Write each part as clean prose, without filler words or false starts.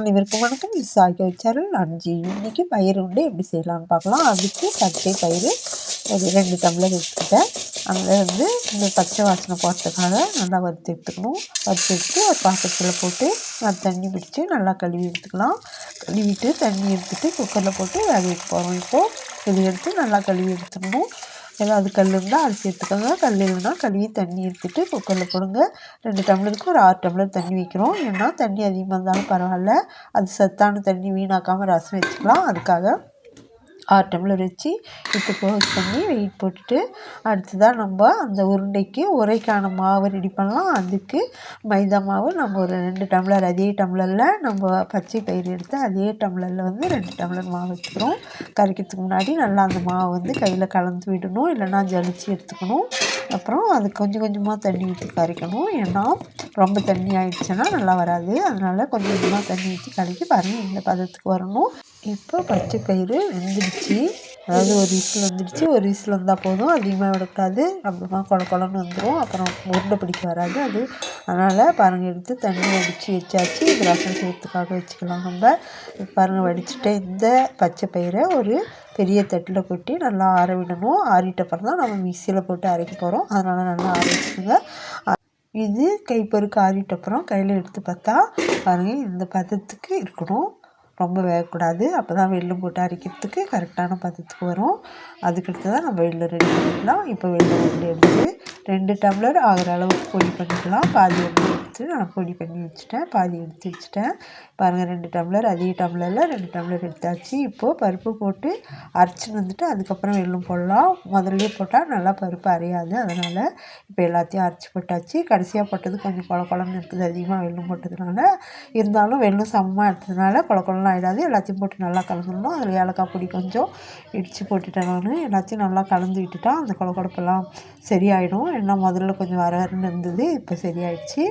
அனைவருக்கும் வணக்கம். இது சாய்கா சேனல். நான் இன்னைக்கு பயிர் உருண்டை எப்படி செய்யலாம்னு பார்க்கலாம். அதுக்கு பச்சை பயிறு ஒரு 2 டம்ளர் எடுத்துக்கிட்டேன். அதில் இந்த பச்சை வாசனை போட்டதுக்காக நல்லா வறுத்து எடுத்துக்கணும். வறுத்து எடுத்து ஒரு பாத்திரத்தில் போட்டு அது தண்ணி பிடிச்சி நல்லா கழுவி எடுத்துக்கலாம். கழுவிட்டு தண்ணி எடுத்துகிட்டு குக்கரில் போட்டு வேக வைக்க போகிறோம். இப்போது இதை எடுத்து நல்லா கழுவி எடுத்துக்கணும். ஏதாவது கல் இருந்தால் அரிசி எடுத்துக்கோங்க. கல் இல்லைன்னா கழுவி தண்ணி எடுத்துகிட்டு குக்கரில் போடுங்க. 2 டம்ளருக்கு ஒரு 6 டம்ளர் தண்ணி வைக்கிறோம். ஏன்னா தண்ணி அதிகமாக இருந்தாலும் பரவாயில்ல, அது சத்தான தண்ணி வீணாக்காமல் ரசம் வச்சுக்கலாம். அதுக்காக 6 டம்ளர் வச்சு இப்போ க்ளோஸ் பண்ணி வெயிட் போட்டுட்டு அடுத்ததாக நம்ம அந்த உருண்டைக்கு உரைக்கான மாவு ரெடி பண்ணலாம். அதுக்கு மைதா மாவு நம்ம ஒரு 2 டம்ளர், அதே டம்ளரில் நம்ம பச்சை பயிறு எடுத்து அதே டம்ளரில் 2 டம்ளர் மாவு வச்சுக்கிறோம். கரைக்கிறதுக்கு முன்னாடி நல்லா அந்த மாவு கையில் கலந்து விடணும், இல்லைன்னா ஜலிச்சு எடுத்துக்கணும். அப்புறம் அது கொஞ்சம் கொஞ்சமாக தண்ணி ஊற்றி கரைக்கணும். ஏன்னா ரொம்ப தண்ணி ஆகிடுச்சுன்னா நல்லா வராது. அதனால் கொஞ்சம் கொஞ்சமாக தண்ணி ஊற்றி கரைக்கி பாருங்கள் இந்த பதத்துக்கு வரணும். இப்போ பச்சை பயிறு வெந்துடுச்சு. அதாவது ஒரு விசில் வந்துடுச்சு. ஒரு விசில் வந்தால் போதும், அதிகமாக விடக்கூடாது. அப்புறமா குழன்னு வந்துடும், அப்புறம் உருண்டை பிடிக்க வராது அது. அதனால் பாருங்கள் எடுத்து தண்ணி வடித்து வச்சாச்சு. இது ரசம் செய்யறதுக்காக வச்சுக்கலாம். நம்ம பாருங்கள் வடிச்சுட்டு இந்த பச்சை பயிரை ஒரு பெரிய தட்டில் கொட்டி நல்லா ஆற விடணும். ஆறிட்டப்புறம் தான் நம்ம மிக்சியில் போட்டு அரைக்க போகிறோம். அதனால் நல்லா ஆற வச்சுக்கோங்க. இது கைப்பொருக்கு ஆறிட்டப்புறம் கையில் எடுத்து பார்த்தா பாருங்கள் இந்த பதத்துக்கு இருக்கணும். ரொம்ப வேகக்கூடாது. அப்போ தான் வெல்லம் போட்டு அரைக்கிறதுக்கு கரெக்டான பதத்துக்கு வரும். அதுக்கடுத்து தான் நம்ம வெல்லம் ரெடி பண்ணிக்கலாம். இப்போ வெல்லம் உருண்டை எடுத்து 2 டம்ளர் ஆகிற அளவுக்கு பொடி பண்ணிக்கலாம். பாதி எடுத்து நான் பொடி பண்ணி வச்சுட்டேன், பாதி எடுத்து வச்சுட்டேன். பாருங்கள் 2 டம்ளர், அதே டம்ளரில் 2 டம்ளர் எடுத்தாச்சு. இப்போது பருப்பு போட்டு அரைச்சின்னு அதுக்கப்புறம் வெல்லம் போடலாம். முதல்ல போட்டால் நல்லா பருப்பு அரையாது. அதனால் இப்போ எல்லாத்தையும் அரைச்சி போட்டாச்சு. கடைசியாக போட்டது கொஞ்சம் குழன்னு இருக்குது, அதிகமாக வெல்லம் போட்டதுனால. இருந்தாலும் வெல்லம் சமமாக எடுத்ததுனால குழன்னு ஆகிடாது. எல்லாத்தையும் போட்டு நல்லா கலந்துடணும். அதில் ஏலக்காய் பொடி கொஞ்சம் இடித்து போட்டுட்டேன். நான் எல்லாத்தையும் நல்லா கலந்து விட்டுட்டா அந்த குழப்பெல்லாம் சரியாயிடும். ஏன்னா முதல்ல கொஞ்சம் வரன்னு இருந்தது, இப்போ சரியாயிடுச்சு.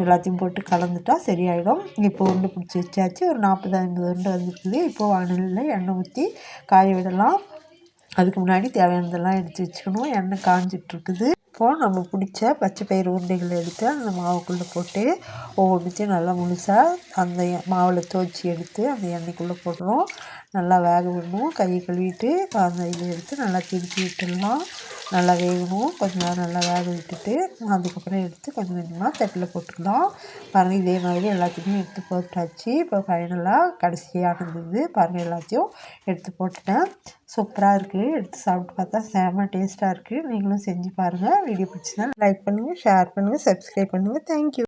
எல்லாத்தையும் போட்டு கலந்துட்டா சரியாயிடும். இப்போ உருண்டை பிடிச்சி வச்சாச்சு. ஒரு 40-50 உருண்டை வந்துருக்குது. இப்போது வானலியில் எண்ணெய் ஊற்றி காய விடலாம். அதுக்கு முன்னாடி தேவையானதெல்லாம் எடுத்து வச்சுக்கணும். எண்ணெய் காஞ்சிட்ருக்குது. இப்போது நம்ம பிடிச்ச பச்சை பயிறு உருண்டைகளை எடுத்து அந்த மாவுக்குள்ளே போட்டு ஒவ்வொன்றுத்தையும் நல்லா முழுசாக அந்த மாவில் துவச்சி எடுத்து அந்த எண்ணெய்க்குள்ளே போடுறோம். நல்லா வேக விடணும். கையை கழுவிட்டு அந்த இதை எடுத்து நல்லா திருப்பி விட்டுடலாம். நல்லா வேகணும். கொஞ்சம் நேரம் நல்லா வேக விட்டுட்டு அதுக்கப்புறம் எடுத்து கொஞ்சம் கொஞ்சமாக தட்டில் போட்டுக்கலாம். பாருங்கள் இதே மாதிரி எல்லாத்தையுமே எடுத்து போட்டாச்சு. இப்போ ஃபைனலாக கடைசியானது பாருங்கள் எல்லாத்தையும் எடுத்து போட்டுட்டேன். சூப்பராக இருக்குது. எடுத்து சாப்பிட்டு பார்த்தா செம்ம டேஸ்ட்டாக இருக்குது. நீங்களும் செஞ்சு பாருங்கள். வீடியோ பிடிச்சிருந்தா லைக் பண்ணுங்கள், ஷேர் பண்ணுங்கள், சப்ஸ்கிரைப் பண்ணுங்கள். தேங்க்யூ.